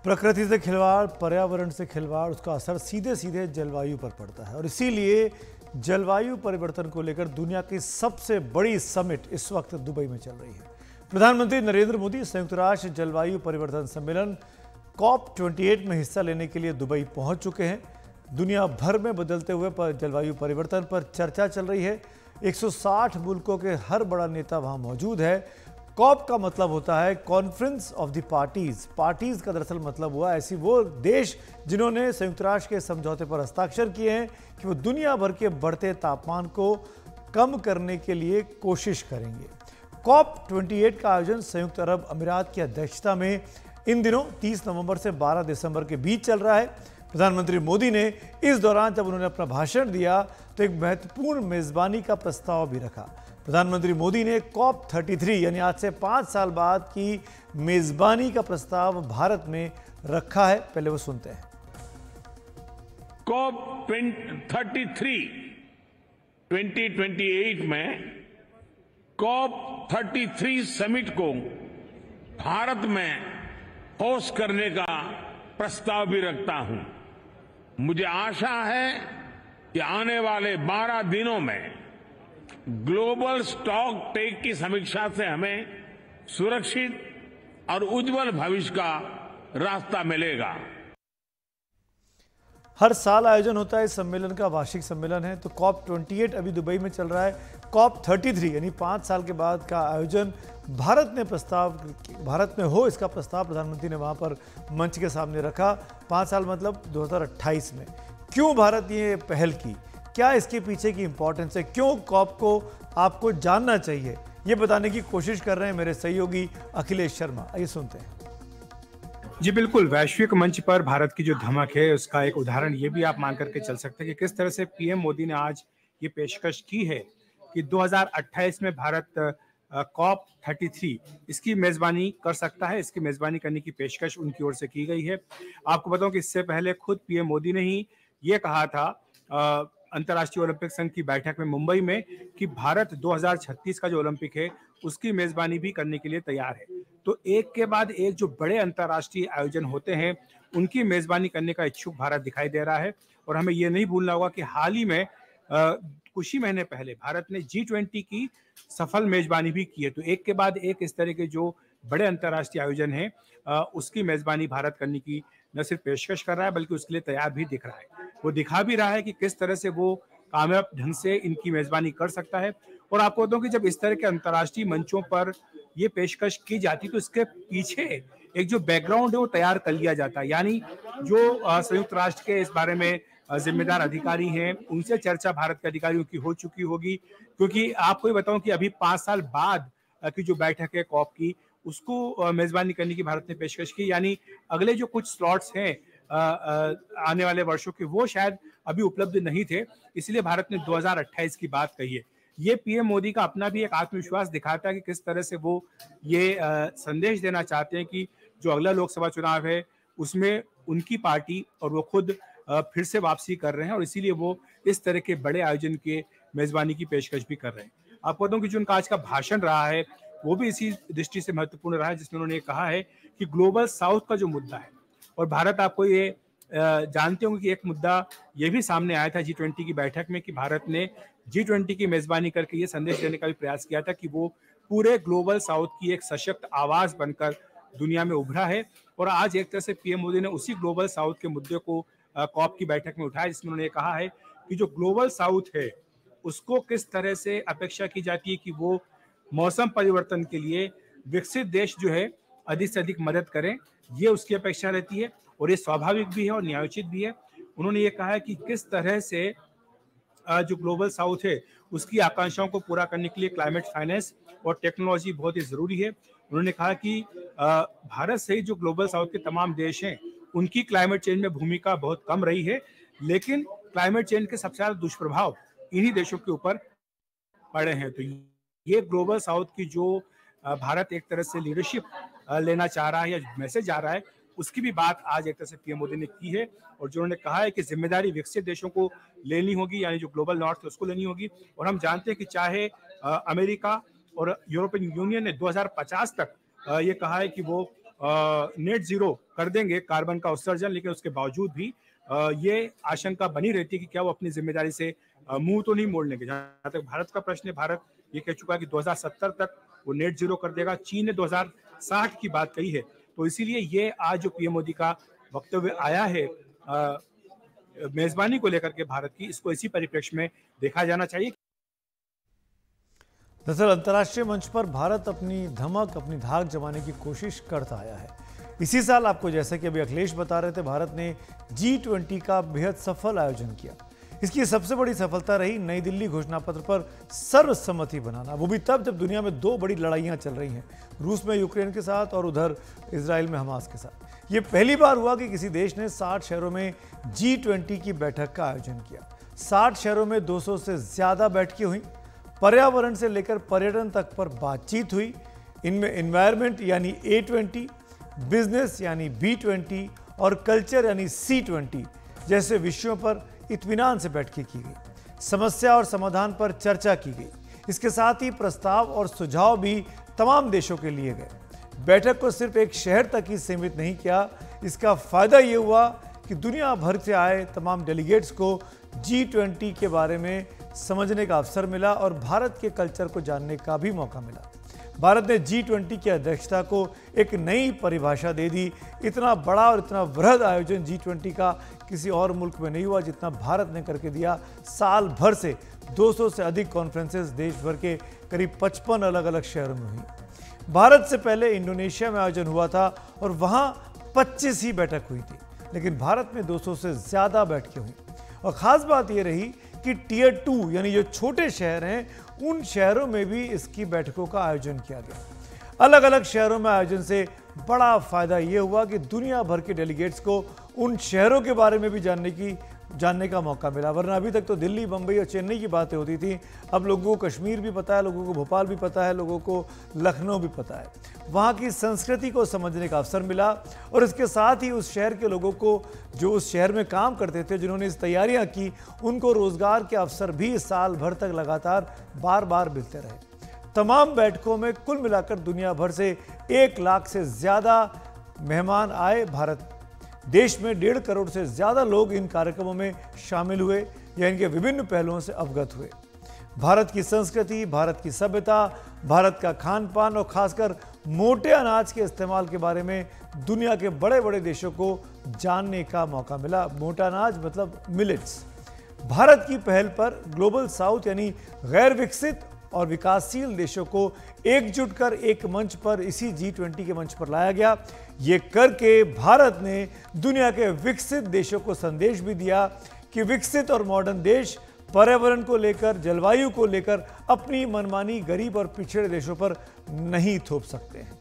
प्रकृति से खिलवाड़, पर्यावरण से खिलवाड़, उसका असर सीधे सीधे जलवायु पर पड़ता है और इसीलिए जलवायु परिवर्तन को लेकर दुनिया की सबसे बड़ी समिट इस वक्त दुबई में चल रही है। प्रधानमंत्री नरेंद्र मोदी संयुक्त राष्ट्र जलवायु परिवर्तन सम्मेलन COP28 में हिस्सा लेने के लिए दुबई पहुंच चुके हैं। दुनिया भर में बदलते हुए जलवायु परिवर्तन पर चर्चा चल रही है। 160 मुल्कों के हर बड़ा नेता वहां मौजूद है। कॉप का मतलब होता है conference of the parties. Parties का दरअसल मतलब हुआ ऐसी वो देश जिन्होंने संयुक्त राष्ट्र के समझौते पर हस्ताक्षर किए हैं कि वो दुनिया भर के बढ़ते तापमान को कम करने के लिए कोशिश करेंगे। COP28 का आयोजन संयुक्त अरब अमीरात की अध्यक्षता में इन दिनों 30 नवंबर से 12 दिसंबर के बीच चल रहा है। प्रधानमंत्री मोदी ने इस दौरान जब उन्होंने अपना भाषण दिया तो एक महत्वपूर्ण मेजबानी का प्रस्ताव भी रखा। प्रधानमंत्री मोदी ने COP33 यानी आज से 5 साल बाद की मेजबानी का प्रस्ताव भारत में रखा है। पहले वो सुनते हैं। COP33 2028 में COP33 समिट को भारत में होस्ट करने का प्रस्ताव भी रखता हूं। मुझे आशा है कि आने वाले 12 दिनों में ग्लोबल स्टॉक टेक की समीक्षा से हमें सुरक्षित और उज्जवल भविष्य का रास्ता मिलेगा। हर साल आयोजन होता है इस सम्मेलन का, वार्षिक सम्मेलन है। तो COP28 अभी दुबई में चल रहा है। COP33 यानी 5 साल के बाद का आयोजन भारत में हो, इसका प्रस्ताव प्रधानमंत्री ने वहां पर मंच के सामने रखा। 5 साल मतलब 2028 में। क्यों भारत ये पहल की, क्या इसके पीछे की इंपॉर्टेंस है, क्यों कॉप को आपको जानना चाहिए, ये बताने की कोशिश कर रहे हैं मेरे सहयोगी अखिलेश शर्मा। आइए सुनते हैं। जी बिल्कुल, वैश्विक मंच पर भारत की जो धमक है उसका एक उदाहरण ये भी आप मान करके चल सकते हैं कि किस तरह से पीएम मोदी ने आज ये पेशकश की है कि 2028 में भारत COP33 इसकी मेजबानी कर सकता है। इसकी मेजबानी करने की पेशकश उनकी ओर से की गई है। आपको बताऊं कि इससे पहले खुद पीएम मोदी ने ही ये कहा था अंतर्राष्ट्रीय ओलंपिक संघ की बैठक में मुंबई में कि भारत 2036 का जो ओलंपिक है उसकी मेजबानी भी करने के लिए तैयार है। तो एक के बाद एक जो बड़े अंतर्राष्ट्रीय आयोजन होते हैं उनकी मेजबानी करने का इच्छुक भारत दिखाई दे रहा है। और हमें ये नहीं भूलना होगा कि हाल ही में कुछ ही महीने पहले भारत ने G20 की सफल मेजबानी भी की है। तो एक के बाद एक इस तरह के जो बड़े अंतर्राष्ट्रीय आयोजन हैं उसकी मेजबानी भारत करने की न सिर्फ पेशकश कर रहा है बल्कि उसके लिए तैयार भी दिख रहा है। वो दिखा भी रहा है कि किस तरह से वो कामयाब ढंग से इनकी मेजबानी कर सकता है। और आपको बताऊं कि जब इस तरह के अंतर्राष्ट्रीय मंचों पर ये पेशकश की जाती तो इसके पीछे एक जो बैकग्राउंड है वो तैयार कर लिया जाता है। यानी जो संयुक्त राष्ट्र के इस बारे में जिम्मेदार अधिकारी हैं उनसे चर्चा भारत के अधिकारियों की हो चुकी होगी। क्योंकि आपको ये बताऊं कि अभी 5 साल बाद की जो बैठक है कॉप की उसको मेजबानी करने की भारत ने पेशकश की। यानी अगले जो कुछ स्लॉट्स हैं आने वाले वर्षों के वो शायद अभी उपलब्ध नहीं थे, इसलिए भारत ने 2028 की बात कही है। ये पीएम मोदी का अपना भी एक आत्मविश्वास दिखाता है कि किस तरह से वो ये संदेश देना चाहते हैं कि जो अगला लोकसभा चुनाव है उसमें उनकी पार्टी और वो खुद फिर से वापसी कर रहे हैं और इसीलिए वो इस तरह के बड़े आयोजन के मेजबानी की पेशकश भी कर रहे हैं। आपको बताऊं कि जो उनका आज का भाषण रहा है वो भी इसी दृष्टि से महत्वपूर्ण रहा है, जिसमें उन्होंने कहा है कि ग्लोबल साउथ का जो मुद्दा है और भारत आपको ये जानते होंगे कि एक मुद्दा ये भी सामने आया था G20 की बैठक में कि भारत ने G20 की मेजबानी करके ये संदेश देने का भी प्रयास किया था कि वो पूरे ग्लोबल साउथ की एक सशक्त आवाज बनकर दुनिया में उभरा है। और आज एक तरह से पीएम मोदी ने उसी ग्लोबल साउथ के मुद्दे को कॉप की बैठक में उठाया, जिसमें उन्होंने कहा है कि जो ग्लोबल साउथ है उसको किस तरह से अपेक्षा की जाती है कि वो मौसम परिवर्तन के लिए विकसित देश जो है अधिक से अधिक मदद करें, ये उसकी अपेक्षा रहती है और ये स्वाभाविक भी है और न्यायोचित भी है। उन्होंने ये कहा है कि किस तरह से जो ग्लोबल साउथ है उसकी आकांक्षाओं को पूरा करने के लिए क्लाइमेट फाइनेंस और टेक्नोलॉजी बहुत ही जरूरी है। उन्होंने कहा कि भारत सहित जो ग्लोबल साउथ के तमाम देश हैं उनकी क्लाइमेट चेंज में भूमिका बहुत कम रही है, लेकिन क्लाइमेट चेंज के सबसे ज्यादा दुष्प्रभाव इन्हीं देशों के ऊपर पड़े हैं। तो ये ग्लोबल साउथ की जो भारत एक तरह से लीडरशिप लेना चाह रहा है या मैसेज आ रहा है उसकी भी बात आज एक तरह से पीएम मोदी ने की है। और जो उन्होंने कहा है कि जिम्मेदारी विकसित देशों को लेनी होगी, यानी जो ग्लोबल नॉर्थ है उसको लेनी होगी। और हम जानते हैं कि चाहे अमेरिका और यूरोपियन यूनियन ने 2050 तक ये कहा है कि वो नेट जीरो कर देंगे कार्बन का उत्सर्जन, लेकिन उसके बावजूद भी ये आशंका बनी रहती है कि क्या वो अपनी जिम्मेदारी से मुंह तो नहीं मोड़ लेंगे। जहां तक भारत का प्रश्न है, भारत ये कह चुका है कि 2070 तक वो नेट जीरो कर देगा। चीन ने 2060 की बात कही है। तो इसीलिए ये आज जो पीएम मोदी का वक्तव्य आया है मेजबानी को लेकर के भारत की, इसको इसी परिप्रेक्ष्य में देखा जाना चाहिए। दरअसल अंतर्राष्ट्रीय मंच पर भारत अपनी धमक, अपनी धाक जमाने की कोशिश करता आया है। इसी साल आपको, जैसे कि अभी अखिलेश बता रहे थे, भारत ने G20 का बेहद सफल आयोजन किया। इसकी सबसे बड़ी सफलता रही नई दिल्ली घोषणा पत्र पर सर्वसम्मति बनाना, वो भी तब जब दुनिया में दो बड़ी लड़ाइयां चल रही हैं, रूस में यूक्रेन के साथ और उधर इजराइल में हमास के साथ। ये पहली बार हुआ कि किसी देश ने 60 शहरों में G20 की बैठक का आयोजन किया। 60 शहरों में 200 से ज्यादा बैठकें हुई। पर्यावरण से लेकर पर्यटन तक पर बातचीत हुई। इनमें एनवायरनमेंट यानी A20, बिजनेस यानी B20 और कल्चर यानी C20 जैसे विषयों पर इत्मीनान से बैठकें की गई। समस्या और समाधान पर चर्चा की गई। इसके साथ ही प्रस्ताव और सुझाव भी तमाम देशों के लिए गए। बैठक को सिर्फ एक शहर तक ही सीमित नहीं किया। इसका फायदा ये हुआ कि दुनिया भर से आए तमाम डेलीगेट्स को G20 के बारे में समझने का अवसर मिला और भारत के कल्चर को जानने का भी मौका मिला। भारत ने G20 की अध्यक्षता को एक नई परिभाषा दे दी। इतना बड़ा और इतना वृहद आयोजन G20 का किसी और मुल्क में नहीं हुआ जितना भारत ने करके दिया। साल भर से 200 से अधिक कॉन्फ्रेंसेस देश भर के करीब 55 अलग अलग शहरों में हुई। भारत से पहले इंडोनेशिया में आयोजन हुआ था और वहां 25 ही बैठक हुई थी, लेकिन भारत में 200 से ज्यादा बैठकें हुई। और खास बात यह रही कि टियर 2 यानी जो छोटे शहर हैं, उन शहरों में भी इसकी बैठकों का आयोजन किया गया। अलग अलग शहरों में आयोजन से बड़ा फायदा यह हुआ कि दुनिया भर के डेलीगेट्स को उन शहरों के बारे में भी जानने का मौका मिला। वरना अभी तक तो दिल्ली, बंबई और चेन्नई की बातें होती थी। अब लोगों को कश्मीर भी पता है, लोगों को भोपाल भी पता है, लोगों को लखनऊ भी पता है। वहाँ की संस्कृति को समझने का अवसर मिला और इसके साथ ही उस शहर के लोगों को, जो उस शहर में काम करते थे, जिन्होंने इस तैयारियाँ की, उनको रोजगार के अवसर भी साल भर तक लगातार बार बार मिलते रहे। तमाम बैठकों में कुल मिलाकर दुनिया भर से 1 लाख से ज्यादा मेहमान आए। भारत देश में 1.5 करोड़ से ज्यादा लोग इन कार्यक्रमों में शामिल हुए या इनके विभिन्न पहलुओं से अवगत हुए। भारत की संस्कृति, भारत की सभ्यता, भारत का खान पान और खासकर मोटे अनाज के इस्तेमाल के बारे में दुनिया के बड़े बड़े देशों को जानने का मौका मिला। मोटा अनाज मतलब मिलेट्स। भारत की पहल पर ग्लोबल साउथ यानी गैर विकसित और विकासशील देशों को एकजुट कर एक मंच पर, इसी G20 के मंच पर लाया गया। ये करके भारत ने दुनिया के विकसित देशों को संदेश भी दिया कि विकसित और मॉडर्न देश पर्यावरण को लेकर, जलवायु को लेकर अपनी मनमानी गरीब और पिछड़े देशों पर नहीं थोप सकते हैं।